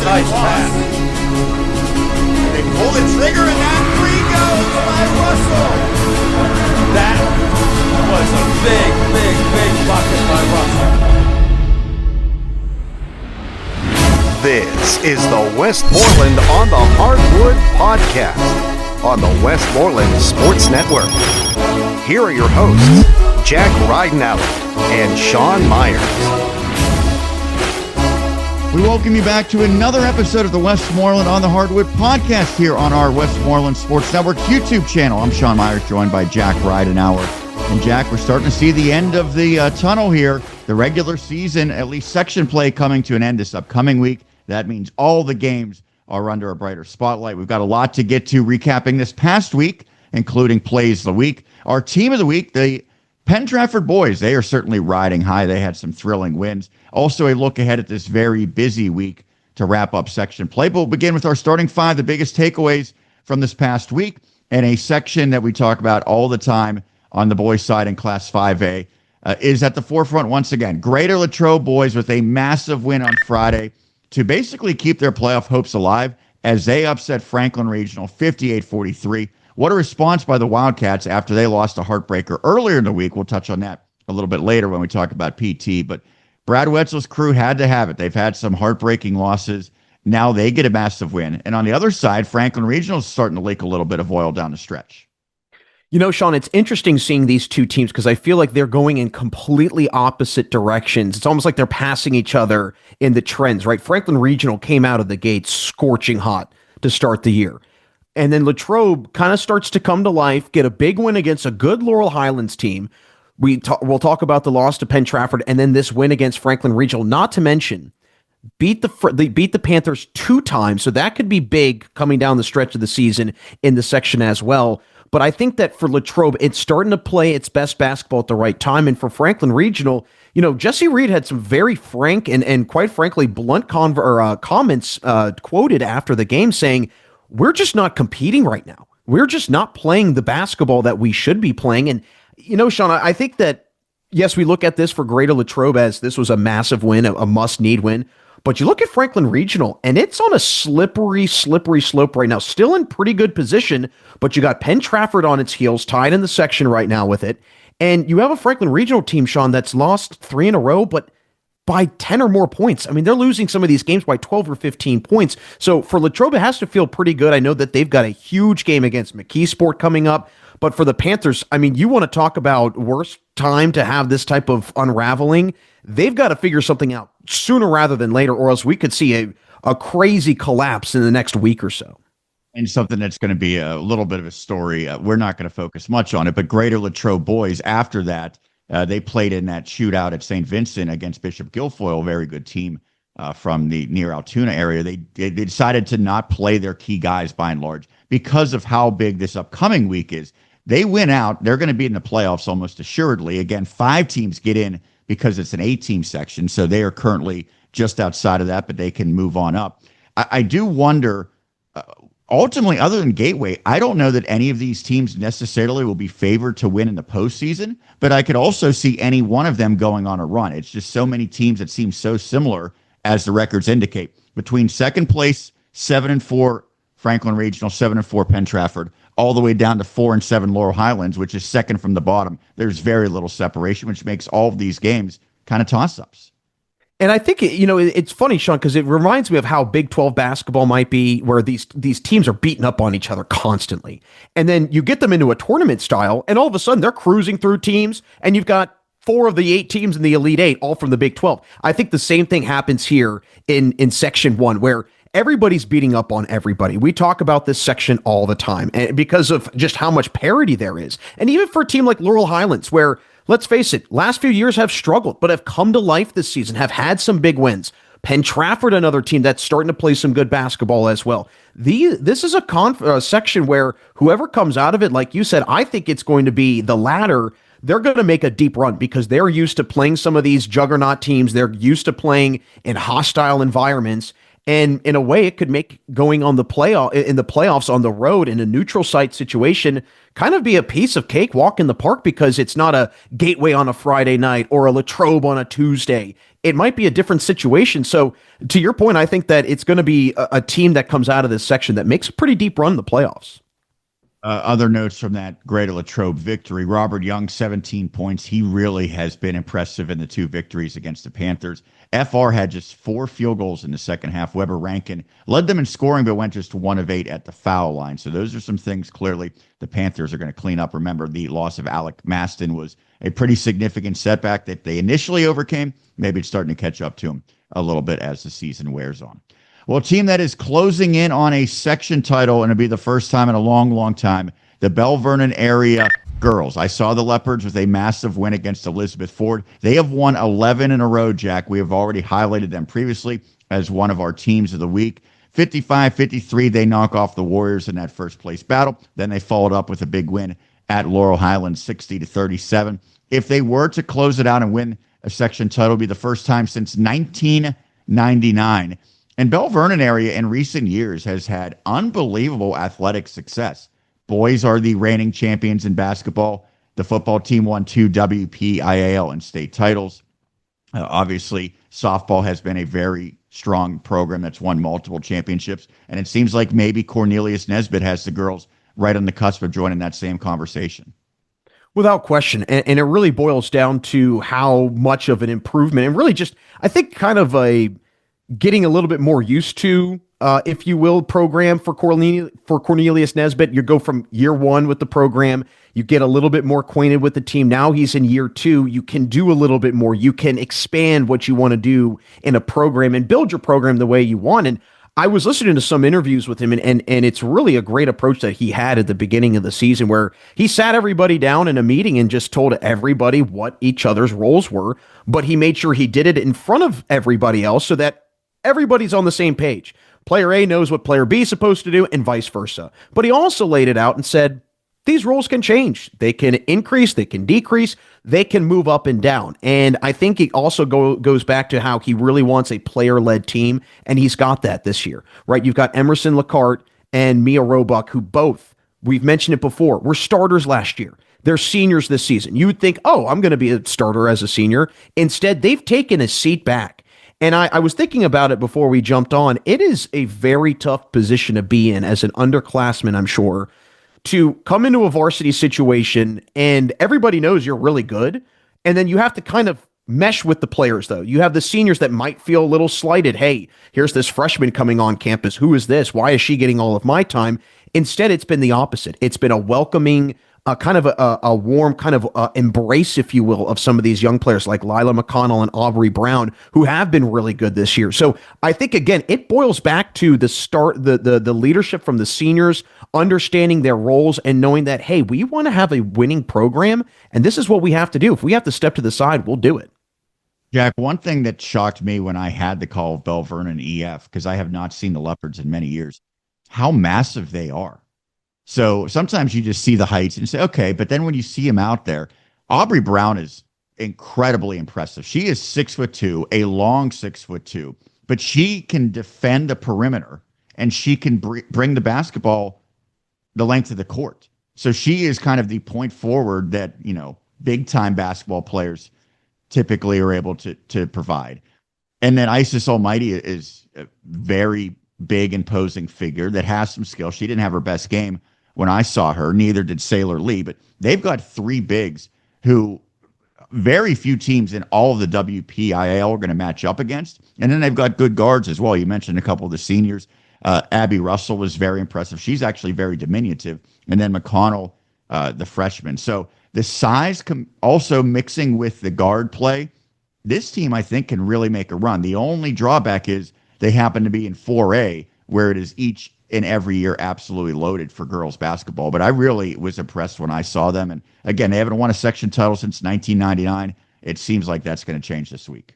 Nice pass. They pull the trigger and that three goes by Russell. That was a big, big, big bucket by Russell. This is the Westmoreland on the Hardwood podcast on the Westmoreland Sports Network. Here are your hosts, Jack Ridenhour and Sean Myers. We welcome you back to another episode of the Westmoreland on the Hardwood podcast here on our Westmoreland Sports Network YouTube channel. I'm Sean Myers, joined by Jack Ridenhour. And Jack, we're starting to see the end of the tunnel here. The regular season, at least section play, coming to an end this upcoming week. That means all the games are under a brighter spotlight. We've got a lot to get to recapping this past week, including plays of the week. Our team of the week, the Penn-Trafford boys, they are certainly riding high. They had some thrilling wins. Also, a look ahead at this very busy week to wrap up section play. But we'll begin with our starting five, the biggest takeaways from this past week, and a section that we talk about all the time on the boys' side in Class 5A is at the forefront once again. Greater Latrobe boys with a massive win on Friday to basically keep their playoff hopes alive as they upset Franklin Regional 58-43. What a response by the Wildcats after they lost a heartbreaker earlier in the week. We'll touch on that a little bit later when we talk about PT. But Brad Wetzel's crew had to have it. They've had some heartbreaking losses. Now they get a massive win. And on the other side, Franklin Regional is starting to leak a little bit of oil down the stretch. You know, Sean, it's interesting seeing these two teams because I feel like they're going in completely opposite directions. It's almost like they're passing each other in the trends, right? Franklin Regional came out of the gate scorching hot to start the year. And then Latrobe kind of starts to come to life, get a big win against a good Laurel Highlands team. We'll talk about the loss to Penn-Trafford and then this win against Franklin Regional, not to mention beat the Panthers 2 times. So that could be big coming down the stretch of the season in the section as well. But I think that for Latrobe, it's starting to play its best basketball at the right time. And for Franklin Regional, you know, Jesse Reed had some very frank and quite frankly, blunt comments quoted after the game saying, we're just not competing right now. We're just not playing the basketball that we should be playing. And, you know, Sean, I think that, yes, we look at this for Greater Latrobe as this was a massive win, a must-need win. But you look at Franklin Regional, and it's on a slippery slope right now. Still in pretty good position, but you got Penn-Trafford on its heels, tied in the section right now with it. And you have a Franklin Regional team, Sean, that's lost 3 in a row, but by 10 or more points. I mean, they're losing some of these games by 12 or 15 points. So for Latrobe, it has to feel pretty good. I know that they've got a huge game against McKeesport coming up. But for the Panthers, I mean, you want to talk about worst time to have this type of unraveling. They've got to figure something out sooner rather than later, or else we could see a crazy collapse in the next week or so. And something that's going to be a little bit of a story. We're not going to focus much on it, but Greater Latrobe boys, after that, they played in that shootout at St. Vincent against Bishop Guilfoyle, a very good team from the near Altoona area. They decided to not play their key guys by and large because of how big this upcoming week is. They win out. They're going to be in the playoffs almost assuredly. Again, 5 teams get in because it's an 8-team section, so they are currently just outside of that, but they can move on up. I do wonder, ultimately, other than Gateway, I don't know that any of these teams necessarily will be favored to win in the postseason, but I could also see any one of them going on a run. It's just so many teams that seem so similar, as the records indicate. Between second place, 7-4 Franklin Regional, 7-4 Penn-Trafford, all the way down to 4-7 Laurel Highlands, which is second from the bottom. There's very little separation, which makes all of these games kind of toss-ups. And I think, it's funny, Sean, because it reminds me of how Big 12 basketball might be, where these teams are beating up on each other constantly. And then you get them into a tournament style, and all of a sudden they're cruising through teams, and you've got 4 of the 8 teams in the Elite 8, all from the Big 12. I think the same thing happens here in Section 1, where everybody's beating up on everybody. We talk about this section all the time and because of just how much parity there is. And even for a team like Laurel Highlands, where, let's face it, last few years have struggled, but have come to life this season, have had some big wins. Penn-Trafford, another team that's starting to play some good basketball as well. This is a section where whoever comes out of it, like you said, I think it's going to be the latter. They're going to make a deep run because they're used to playing some of these juggernaut teams. They're used to playing in hostile environments. And in a way, it could make going on the playoffs on the road in a neutral site situation kind of be a piece of cake walk in the park, because it's not a Gateway on a Friday night or a Latrobe on a Tuesday. It might be a different situation. So to your point, I think that it's going to be a team that comes out of this section that makes a pretty deep run in the playoffs. Other notes from that Greater Latrobe victory: Robert Young, 17 points. He really has been impressive in the 2 victories against the Panthers. FR had just 4 field goals in the second half. Weber Rankin led them in scoring, but went just 1 of 8 at the foul line. So those are some things clearly the Panthers are going to clean up. Remember, the loss of Alec Maston was a pretty significant setback that they initially overcame. Maybe it's starting to catch up to them a little bit as the season wears on. Well, a team that is closing in on a section title, and it'll be the first time in a long, long time, the Belle Vernon area girls. I saw the Leopards with a massive win against Elizabeth Ford. They have won 11 in a row, Jack. We have already highlighted them previously as one of our teams of the week. 55-53, they knock off the Warriors in that first place battle. Then they followed up with a big win at Laurel Highlands, 60-37. If they were to close it out and win a section title, it'll be the first time since 1999. And Belle Vernon area in recent years has had unbelievable athletic success. Boys are the reigning champions in basketball. The football team won 2 WPIAL and state titles. Obviously, softball has been a very strong program that's won multiple championships. And it seems like maybe Cornelius Nesbitt has the girls right on the cusp of joining that same conversation. Without question. And it really boils down to how much of an improvement, and really just, I think, kind of a getting a little bit more used to, if you will, program for Cornelius Nesbitt. You go from year 1 with the program, you get a little bit more acquainted with the team. Now he's in year 2. You can do a little bit more. You can expand what you want to do in a program and build your program the way you want. And I was listening to some interviews with him, and it's really a great approach that he had at the beginning of the season, where he sat everybody down in a meeting and just told everybody what each other's roles were. But he made sure he did it in front of everybody else so that everybody's on the same page. Player A knows what player B is supposed to do, and vice versa. But he also laid it out and said, these roles can change. They can increase, they can decrease, they can move up and down. And I think it also goes back to how he really wants a player-led team, and he's got that this year, right? You've got Emerson LaCarte and Mia Roebuck, who both, we've mentioned it before, were starters last year. They're seniors this season. You would think, oh, I'm going to be a starter as a senior. Instead, they've taken a seat back. And I was thinking about it before we jumped on. It is a very tough position to be in as an underclassman, I'm sure, to come into a varsity situation and everybody knows you're really good. And then you have to kind of mesh with the players, though. You have the seniors that might feel a little slighted. Hey, here's this freshman coming on campus. Who is this? Why is she getting all of my time? Instead, it's been the opposite. It's been a welcoming, kind of a warm kind of embrace, if you will, of some of these young players like Lila McConnell and Aubrey Brown, who have been really good this year. So I think, again, it boils back to the leadership from the seniors, understanding their roles and knowing that, hey, we want to have a winning program, and this is what we have to do. If we have to step to the side, we'll do it. Jack, one thing that shocked me when I had the call of Belle Vernon EF, because I have not seen the Leopards in many years, how massive they are. So sometimes you just see the heights and say, okay, but then when you see him out there, Aubrey Brown is incredibly impressive. She is 6'2", a long 6'2", but she can defend the perimeter and she can bring the basketball the length of the court. So she is kind of the point forward that, you know, big time basketball players typically are able to provide. And then Isis Almighty is a very big, imposing figure that has some skill. She didn't have her best game when I saw her, neither did Sailor Lee, but they've got 3 bigs who very few teams in all of the WPIAL are going to match up against. And then they've got good guards as well. You mentioned a couple of the seniors. Abby Russell was very impressive. She's actually very diminutive. And then McConnell, the freshman. So the size also mixing with the guard play, this team, I think, can really make a run. The only drawback is they happen to be in 4A, where it is each and every year absolutely loaded for girls basketball. But I really was impressed when I saw them. And again, they haven't won a section title since 1999. It seems like that's going to change this week.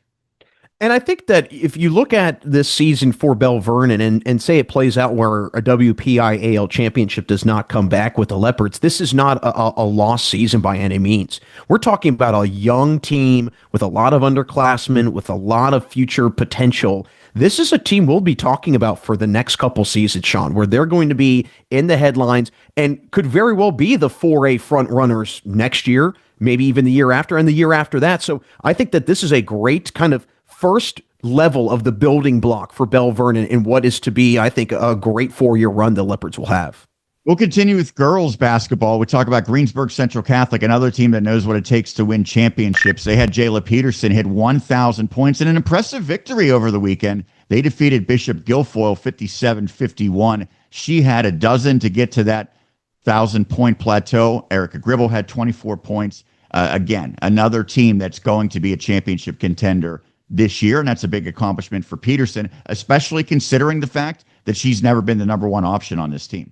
And I think that if you look at this season for Belle Vernon and say it plays out where a WPIAL championship does not come back with the Leopards, this is not a lost season by any means. We're talking about a young team with a lot of underclassmen, with a lot of future potential. This is a team we'll be talking about for the next couple seasons, Sean, where they're going to be in the headlines and could very well be the 4A front runners next year, maybe even the year after and the year after that. So I think that this is a great kind of first level of the building block for Belle Vernon in what is to be, I think, a great 4-year run the Leopards will have. We'll continue with girls basketball. We talk about Greensburg Central Catholic, another team that knows what it takes to win championships. They had Jayla Peterson hit 1,000 points in an impressive victory over the weekend. They defeated Bishop Guilfoyle 57-51. She had a dozen to get to that 1,000-point plateau. Erica Gribble had 24 points. Again, another team that's going to be a championship contender this year, and that's a big accomplishment for Peterson, especially considering the fact that she's never been the number one option on this team.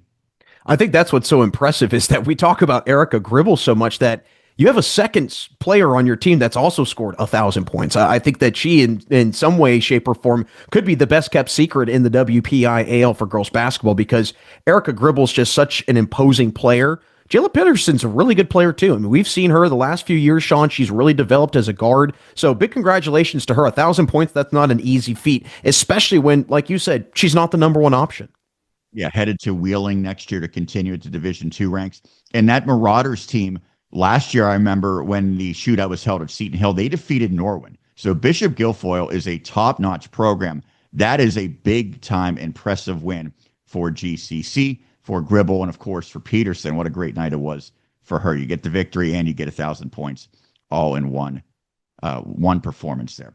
I think that's what's so impressive is that we talk about Erica Gribble so much that you have a second player on your team that's also scored 1,000 points. I think that she, in some way, shape, or form, could be the best kept secret in the WPIAL for girls basketball because Erica Gribble's just such an imposing player. Jayla Peterson's a really good player, too. I mean, we've seen her the last few years, Sean. She's really developed as a guard. So big congratulations to her. 1,000 points, that's not an easy feat, especially when, like you said, she's not the number one option. Yeah, headed to Wheeling next year to continue to Division II ranks. And that Marauders team, last year, I remember when the shootout was held at Seton Hill, they defeated Norwin. So Bishop Guilfoyle is a top-notch program. That is a big-time impressive win for GCC, for Gribble, and of course for Peterson. What a great night it was for her. You get the victory and you get 1,000 points all in one performance there.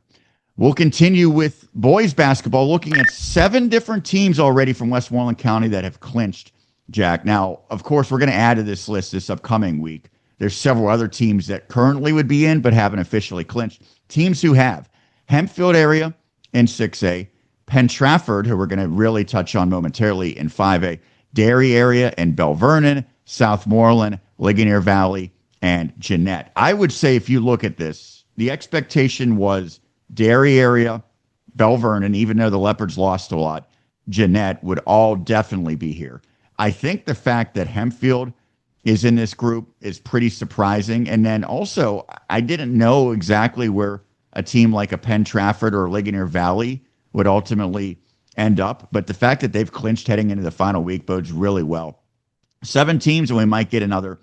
We'll continue with boys basketball, looking at 7 different teams already from Westmoreland County that have clinched, Jack. Now, of course, we're going to add to this list this upcoming week. There's several other teams that currently would be in but haven't officially clinched. Teams who have Hempfield area in 6A, Penn-Trafford, who we're going to really touch on momentarily in 5A, Derry area and Belle Vernon, Southmoreland, Ligonier Valley, and Jeanette. I would say if you look at this, the expectation was Derry area, Belle Vernon, even though the Leopards lost a lot, Jeanette would all definitely be here. I think the fact that Hempfield is in this group is pretty surprising. And then also, I didn't know exactly where a team like a Penn-Trafford or Ligonier Valley would ultimately end up. But the fact that they've clinched heading into the final week bodes really well. 7 teams, and we might get another,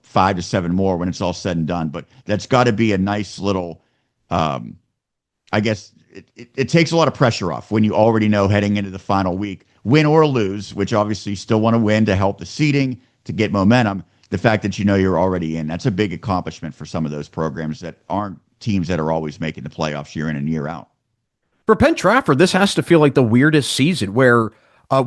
5 to 7 more when it's all said and done. But that's got to be a nice little, I guess it takes a lot of pressure off when you already know heading into the final week, win or lose, which obviously you still want to win to help the seeding, to get momentum. The fact that you're already in, that's a big accomplishment for some of those programs that aren't teams that are always making the playoffs year in and year out. For Penn-Trafford, this has to feel like the weirdest season where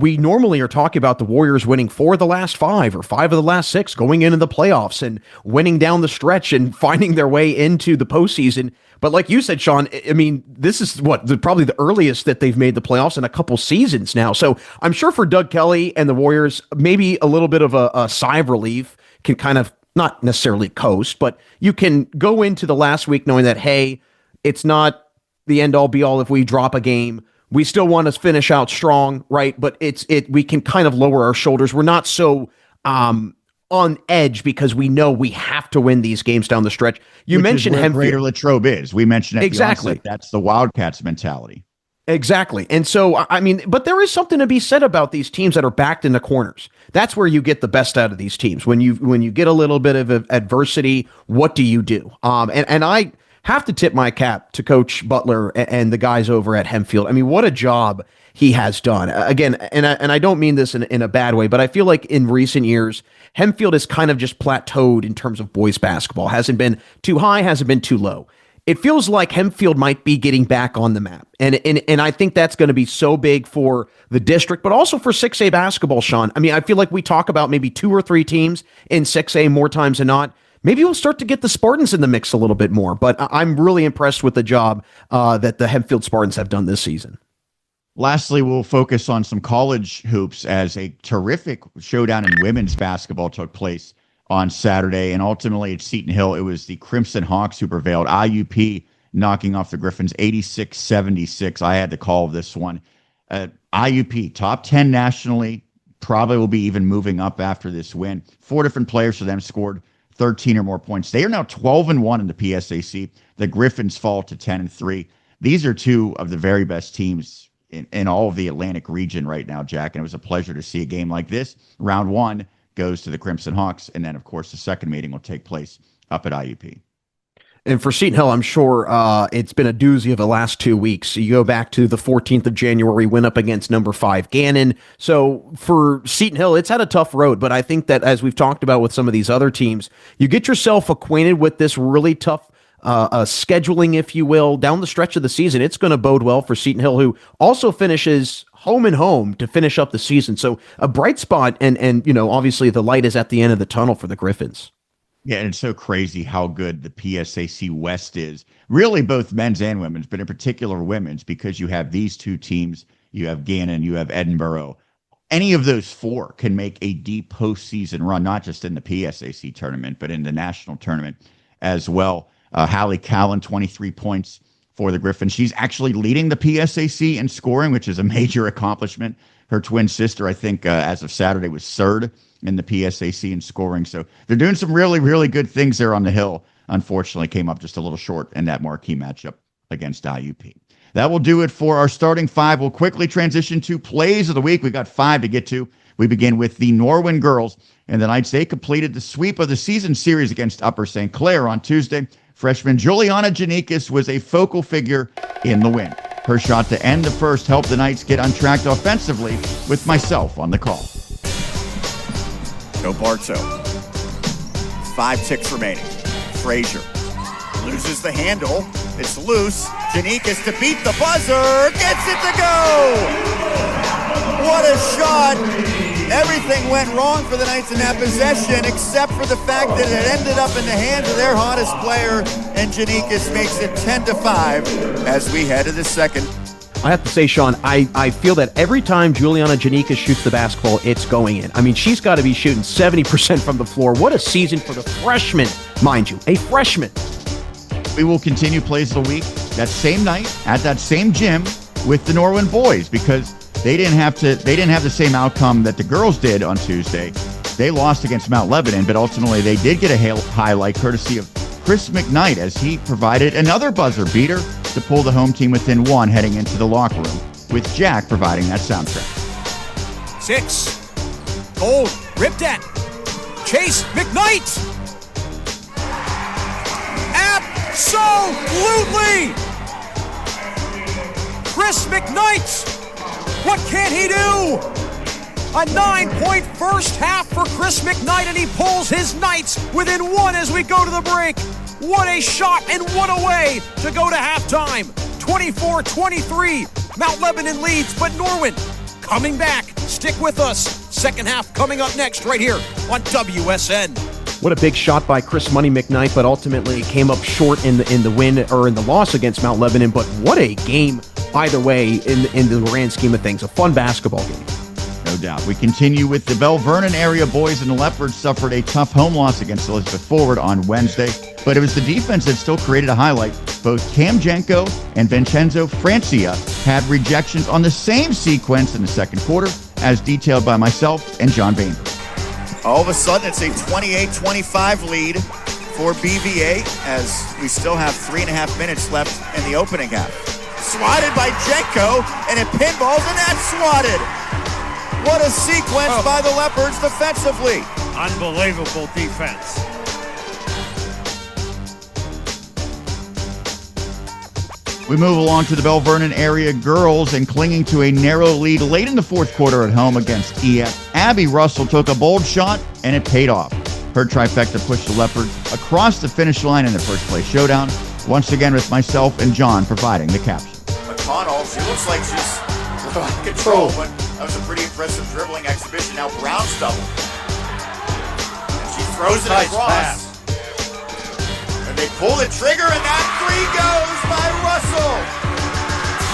we normally are talking about the Warriors winning 4 of the last 5 or 5 of the last 6, going into the playoffs and winning down the stretch and finding their way into the postseason. But like you said, Sean, I mean, this is probably the earliest that they've made the playoffs in a couple seasons now. So I'm sure for Doug Kelly and the Warriors, maybe a little bit of a sigh of relief can kind of not necessarily coast, but you can go into the last week knowing that, hey, it's not the end all be all if we drop a game. We still want to finish out strong, right? But we can kind of lower our shoulders. We're not so on edge because we know we have to win these games down the stretch. You mentioned Hempfield. Greater Latrobe is. We mentioned exactly. That's the Wildcats mentality. Exactly. And so, I mean, but there is something to be said about these teams that are backed in the corners. That's where you get the best out of these teams. When you get a little bit of adversity, what do you do? And I have to tip my cap to Coach Butler and the guys over at Hempfield. I mean, what a job he has done. Again, and I don't mean this in a bad way, but I feel like in recent years, Hempfield has kind of just plateaued in terms of boys basketball. Hasn't been too high, hasn't been too low. It feels like Hempfield might be getting back on the map. And I think that's going to be so big for the district, but also for 6A basketball, Sean. I mean, I feel like we talk about maybe 2 or 3 teams in 6A more times than not. Maybe we'll start to get the Spartans in the mix a little bit more, but I'm really impressed with the job that the Hempfield Spartans have done this season. Lastly, we'll focus on some college hoops as a terrific showdown in women's basketball took place on Saturday. And ultimately at Seton Hill, it was the Crimson Hawks who prevailed. IUP knocking off the Griffins 86-76. I had the call of this one. IUP, top 10 nationally, probably will be even moving up after this win. 4 different players for them scored 13 or more points. They are now 12-1 in the PSAC. The Griffins fall to 10-3. These are 2 of the very best teams in all of the Atlantic region right now, Jack, and it was a pleasure to see a game like this. Round 1 goes to the Crimson Hawks, and then, of course, the second meeting will take place up at IUP. And for Seton Hill, I'm sure it's been a doozy of the last 2 weeks. You go back to the 14th of January, win up against number 5 Gannon. So for Seton Hill, it's had a tough road. But I think that as we've talked about with some of these other teams, you get yourself acquainted with this really tough scheduling, if you will, down the stretch of the season. It's going to bode well for Seton Hill, who also finishes home and home to finish up the season. So a bright spot, and obviously the light is at the end of the tunnel for the Griffins. Yeah, and it's so crazy how good the PSAC West is. Really both men's and women's, but in particular women's, because you have these 2 teams. You have Gannon, you have Edinburgh. Any of those 4 can make a deep postseason run, not just in the PSAC tournament, but in the national tournament as well. Hallie Callan, 23 points for the Griffins. She's actually leading the PSAC in scoring, which is a major accomplishment. Her twin sister, I think, as of Saturday, was 3rd in the PSAC in scoring. So they're doing some really, really good things there on the Hill. Unfortunately, came up just a little short in that marquee matchup against IUP. That will do it for our starting 5. We'll quickly transition to plays of the week. We got 5 to get to. We begin with the Norwin girls, and the Knights, they completed the sweep of the season series against Upper St. Clair on Tuesday. Freshman Juliana Janikis was a focal figure in the win. Her shot to end the first helped the Knights get untracked offensively with myself on the call. Go Barto. 5 ticks remaining. Frazier loses the handle. It's loose. Janikis to beat the buzzer. Gets it to go. What a shot. Everything went wrong for the Knights in that possession, except for the fact that it ended up in the hands of their hottest player, and Janikis makes it 10-5 as we head to the second. I have to say, Sean, I feel that every time Juliana Janikis shoots the basketball, it's going in. I mean, she's got to be shooting 70% from the floor. What a season for the freshman, mind you, a freshman. We will continue plays of the week that same night at that same gym with the Norwin boys, because they didn't have the same outcome that the girls did on Tuesday. They lost against Mount Lebanon, but ultimately they did get a highlight courtesy of Chris McKnight as he provided another buzzer beater to pull the home team within 1 heading into the locker room, with Jack providing that soundtrack. 6. Gold. Ripped at. Chase McKnight. Absolutely. Chris McKnight. What can he do? A 9-point first half for Chris McKnight, and he pulls his Knights within 1 as we go to the break. What a shot and what a way to go to halftime. 24-23. Mount Lebanon leads, but Norwin coming back. Stick with us. Second half coming up next right here on WSN. What a big shot by Chris Money McKnight, but ultimately came up short in the win or in the loss against Mount Lebanon. But what a game either way in the grand scheme of things. A fun basketball game. No doubt. We continue with the Belle Vernon area boys, and the Leopards suffered a tough home loss against Elizabeth Forward on Wednesday, but it was the defense that still created a highlight. Both Cam Jenko and Vincenzo Francia had rejections on the same sequence in the second quarter, as detailed by myself and John Bainbridge. All of a sudden, it's a 28-25 lead for BVA as we still have 3.5 minutes left in the opening half. Swatted by Jenko, and it pinballs, and that's swatted. What a sequence by the Leopards defensively. Unbelievable defense. We move along to the Belle Vernon area girls, and clinging to a narrow lead late in the fourth quarter at home against EF, Abby Russell took a bold shot, and it paid off. Her trifecta pushed the Leopards across the finish line in the first place showdown, once again with myself and John providing the caption. McConnell, she looks like she's out of control, but that was a pretty impressive dribbling exhibition. Now Brown's double. And she throws it across. And they pull the trigger, and that 3 goes by Russell.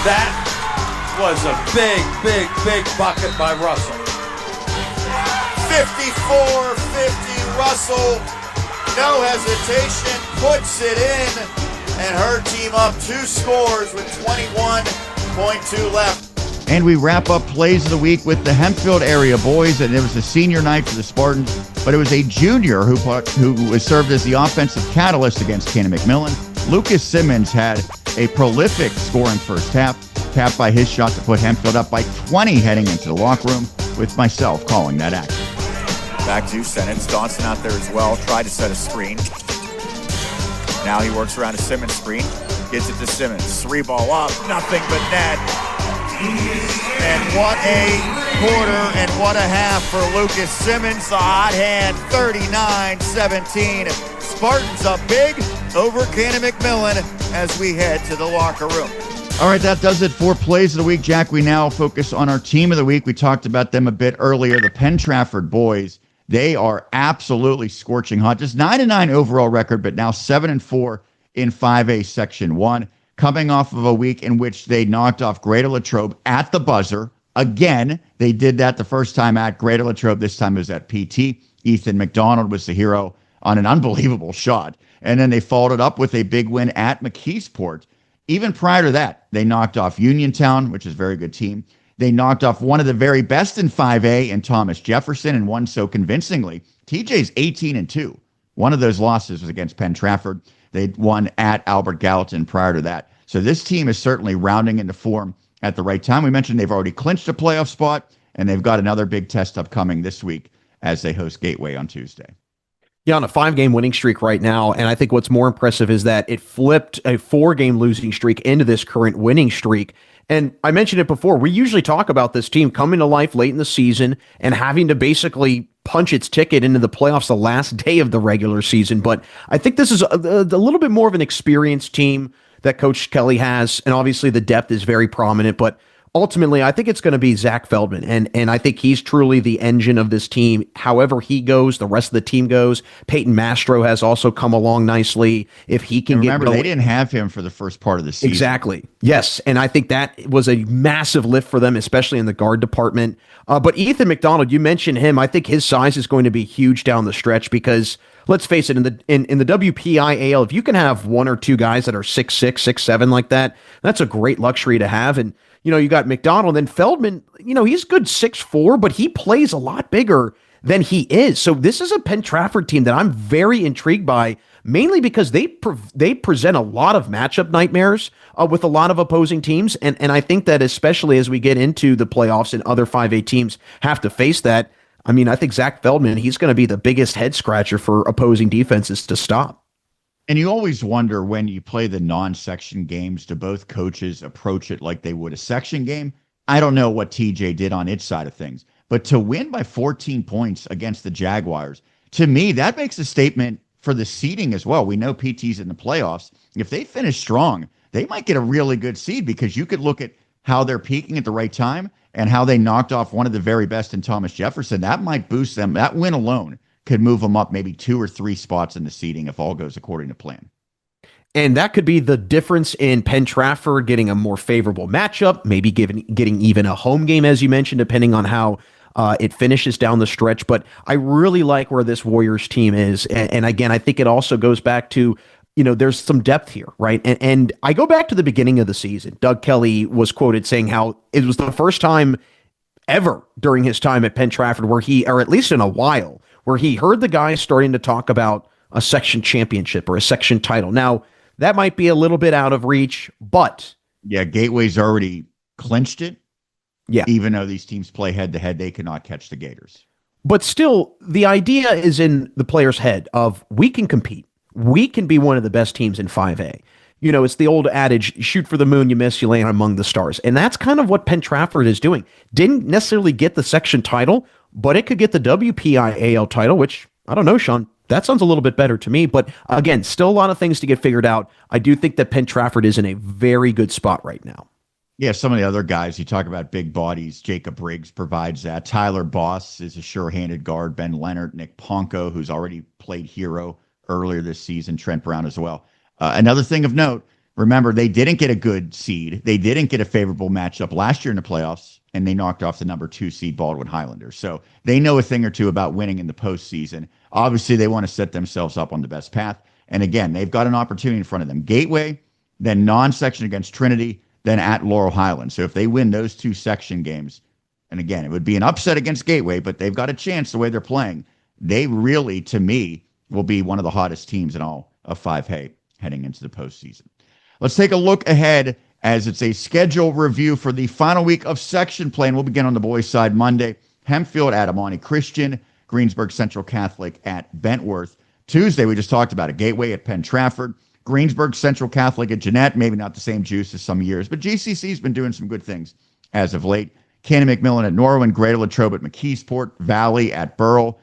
That was a big, big, big bucket by Russell. 54-50, Russell, no hesitation, puts it in. and her team up 2 scores with 21.2 left. And we wrap up plays of the week with the Hempfield area boys, and it was a senior night for the Spartans, but it was a junior who was served as the offensive catalyst against Cannon McMillan. Lucas Simmons had a prolific scoring first half, capped by his shot to put Hempfield up by 20 heading into the locker room, with myself calling that action. Back to Sennett. Dawson out there as well. Tried to set a screen. Now he works around a Simmons screen. Gets it to Simmons. 3 ball up. Nothing but net. And what a quarter and what a half for Lucas Simmons. The hot hand, 39-17. Spartans up big over Cannon McMillan as we head to the locker room. All right, that does it for plays of the week, Jack. We now focus on our team of the week. We talked about them a bit earlier, the Penn-Trafford boys. They are absolutely scorching hot. Just 9-9 overall record, but now 7-4 in 5A Section 1, coming off of a week in which they knocked off Greater Latrobe at the buzzer. Again, they did that the first time at Greater Latrobe. This time it was at PT. Ethan McDonald was the hero on an unbelievable shot. And then they followed it up with a big win at McKeesport. Even prior to that, they knocked off Uniontown, which is a very good team. They knocked off one of the very best in 5A in Thomas Jefferson, and won so convincingly. TJ's 18-2. One of those losses was against Penn-Trafford. They won at Albert Gallatin prior to that. So this team is certainly rounding into form at the right time. We mentioned they've already clinched a playoff spot, and they've got another big test upcoming this week as they host Gateway on Tuesday. Yeah, on a 5-game winning streak right now. And I think what's more impressive is that it flipped a 4-game losing streak into this current winning streak. And I mentioned it before, we usually talk about this team coming to life late in the season and having to basically punch its ticket into the playoffs the last day of the regular season. But I think this is a little bit more of an experienced team that Coach Kelly has. And obviously the depth is very prominent, but ultimately, I think it's going to be Zach Feldman, and I think he's truly the engine of this team. However he goes, the rest of the team goes. Peyton Mastro has also come along nicely. If he can remember, they didn't have him for the first part of the season. Exactly. Yes, and I think that was a massive lift for them, especially in the guard department. But Ethan McDonald, you mentioned him. I think his size is going to be huge down the stretch because, let's face it, in the WPIAL, if you can have 1 or 2 guys that are 6'6", 6'7" like that, that's a great luxury to have. And you got McDonald and Feldman, he's good 6'4", but he plays a lot bigger than he is. So this is a Penn-Trafford team that I'm very intrigued by, mainly because they present a lot of matchup nightmares with a lot of opposing teams. And I think that especially as we get into the playoffs and other 5A teams have to face that, I think Zach Feldman, he's going to be the biggest head scratcher for opposing defenses to stop. And you always wonder when you play the non-section games, do both coaches approach it like they would a section game? I don't know what TJ did on its side of things, but to win by 14 points against the Jaguars, to me, that makes a statement for the seeding as well. We know PT's in the playoffs. If they finish strong, they might get a really good seed because you could look at how they're peaking at the right time and how they knocked off one of the very best in Thomas Jefferson. That might boost them. That win alone could move them up maybe 2 or 3 spots in the seeding if all goes according to plan. And that could be the difference in Penn-Trafford getting a more favorable matchup, maybe getting even a home game, as you mentioned, depending on how it finishes down the stretch. But I really like where this Warriors team is. And again, I think it also goes back to, there's some depth here, right? And I go back to the beginning of the season. Doug Kelly was quoted saying how it was the first time ever during his time at Penn-Trafford where he, or at least in a while, where he heard the guys starting to talk about a section championship or a section title. Now, that might be a little bit out of reach, but... Yeah, Gateway's already clinched it. Yeah. Even though these teams play head-to-head, they cannot catch the Gators. But still, the idea is in the player's head of, we can compete. We can be one of the best teams in 5A. It's the old adage, shoot for the moon, you miss, you land among the stars. And that's kind of what Penn-Trafford is doing. Didn't necessarily get the section title, but it could get the WPIAL title, which, I don't know, Sean, that sounds a little bit better to me. But again, still a lot of things to get figured out. I do think that Penn-Trafford is in a very good spot right now. Yeah, some of the other guys, you talk about big bodies, Jacob Briggs provides that. Tyler Boss is a sure-handed guard. Ben Leonard, Nick Ponko, who's already played hero earlier this season, Trent Brown as well. Another thing of note, remember, they didn't get a good seed. They didn't get a favorable matchup last year in the playoffs, and they knocked off the number 2 seed Baldwin Highlanders. So they know a thing or two about winning in the postseason. Obviously, they want to set themselves up on the best path. And again, they've got an opportunity in front of them. Gateway, then non-section against Trinity, then at Laurel Highlands. So if they win those 2 section games, and again, it would be an upset against Gateway, but they've got a chance the way they're playing. They really, to me, will be one of the hottest teams in all of 5A heading into the postseason. Let's take a look ahead as it's a schedule review for the final week of section play, and we'll begin on the boys' side Monday. Hempfield at Amani Christian, Greensburg Central Catholic at Bentworth. Tuesday, we just talked about it, Gateway at Penn-Trafford, Greensburg Central Catholic at Jeanette, maybe not the same juice as some years, but GCC's been doing some good things as of late. Cannon McMillan at Norwin, Greater Latrobe at McKeesport, Valley at Burrell,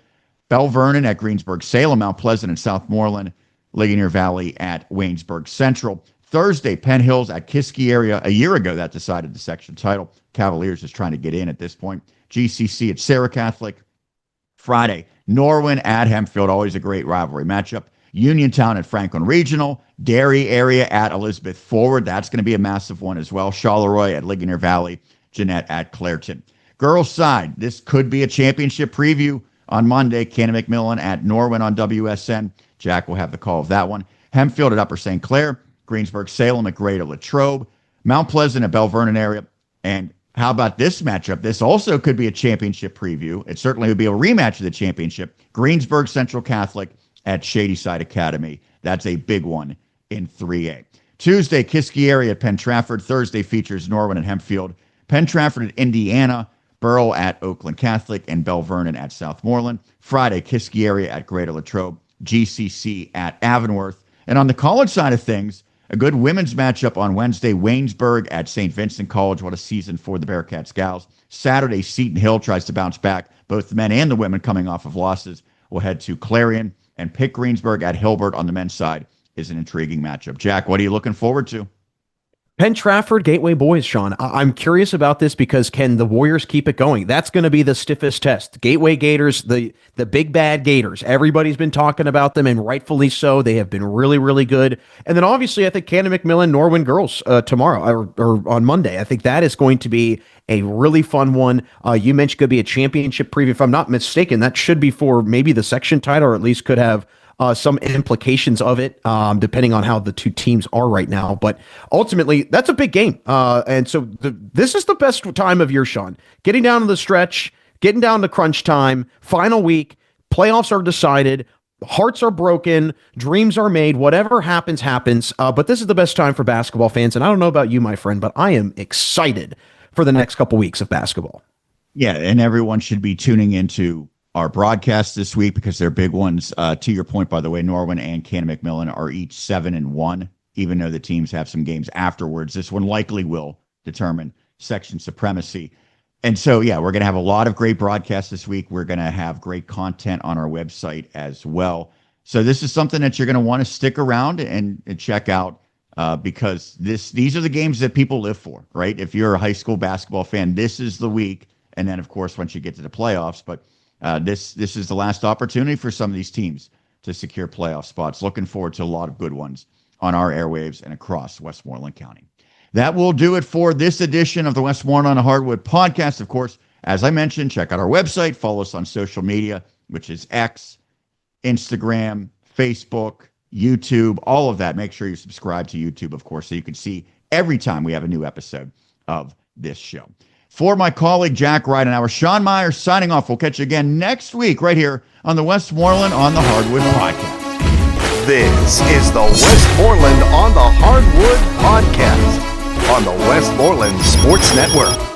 Belle Vernon at Greensburg Salem, Mount Pleasant and Southmoreland, Ligonier Valley at Waynesburg Central. Thursday, Penn Hills at Kiski area. A year ago, that decided the section title. Cavaliers is trying to get in at this point. GCC at Sarah Catholic. Friday, Norwin at Hempfield, always a great rivalry matchup. Uniontown at Franklin Regional. Derry area at Elizabeth Forward. That's going to be a massive one as well. Charleroi at Ligonier Valley. Jeanette at Clareton. Girls side, this could be a championship preview on Monday. Cannon McMillan at Norwin on WSN. Jack will have the call of that one. Hempfield at Upper St. Clair. Greensburg Salem at Greater Latrobe. Mount Pleasant at Belle Vernon area. And how about this matchup? This also could be a championship preview. It certainly would be a rematch of the championship. Greensburg Central Catholic at Shadyside Academy. That's a big one in 3A. Tuesday, Kiski area at Penn-Trafford. Thursday features Norwin at Hempfield. Penn-Trafford at Indiana, Burrell at Oakland Catholic, and Belle Vernon at Southmoreland. Friday, Kiski area at Greater Latrobe, GCC at Avonworth. And on the college side of things, a good women's matchup on Wednesday, Waynesburg at St. Vincent College. What a season for the Bearcats gals. Saturday, Seton Hill tries to bounce back. Both the men and the women coming off of losses will head to Clarion. And Pitt Greensburg at Hilbert on the men's side is an intriguing matchup. Jack, what are you looking forward to? Penn-Trafford, Gateway boys, Sean. I'm curious about this because can the Warriors keep it going? That's going to be the stiffest test. Gateway Gators, the big bad Gators. Everybody's been talking about them, and rightfully so. They have been really, really good. And then obviously, I think Cannon McMillan, Norwin girls tomorrow or on Monday. I think that is going to be a really fun one. You mentioned could be a championship preview. If I'm not mistaken, that should be for maybe the section title, or at least could have some implications of it, depending on how the two teams are right now. But ultimately, that's a big game. And so this is the best time of year, Sean. Getting down to the stretch, getting down to crunch time, final week, playoffs are decided, hearts are broken, dreams are made, whatever happens, happens. But this is the best time for basketball fans. And I don't know about you, my friend, but I am excited for the next couple weeks of basketball. Yeah, and everyone should be tuning into our broadcasts this week because they're big ones. To your point, by the way, Norwin and Cannon McMillan are each 7-1, even though the teams have some games afterwards. This one likely will determine section supremacy. And so, yeah, we're going to have a lot of great broadcasts this week. We're going to have great content on our website as well. So this is something that you're going to want to stick around and check out because these are the games that people live for, right? If you're a high school basketball fan, this is the week. And then, of course, once you get to the playoffs, but this is the last opportunity for some of these teams to secure playoff spots. Looking forward to a lot of good ones on our airwaves and across Westmoreland County. That will do it for this edition of the Westmoreland on the Hardwood podcast. Of course, as I mentioned, check out our website, follow us on social media, which is X, Instagram, Facebook, YouTube, all of that. Make sure you subscribe to YouTube, of course, so you can see every time we have a new episode of this show. For my colleague, Jack Ridenhour, Sean Myers signing off. We'll catch you again next week right here on the Westmoreland on the Hardwood podcast. This is the Westmoreland on the Hardwood podcast on the Westmoreland Sports Network.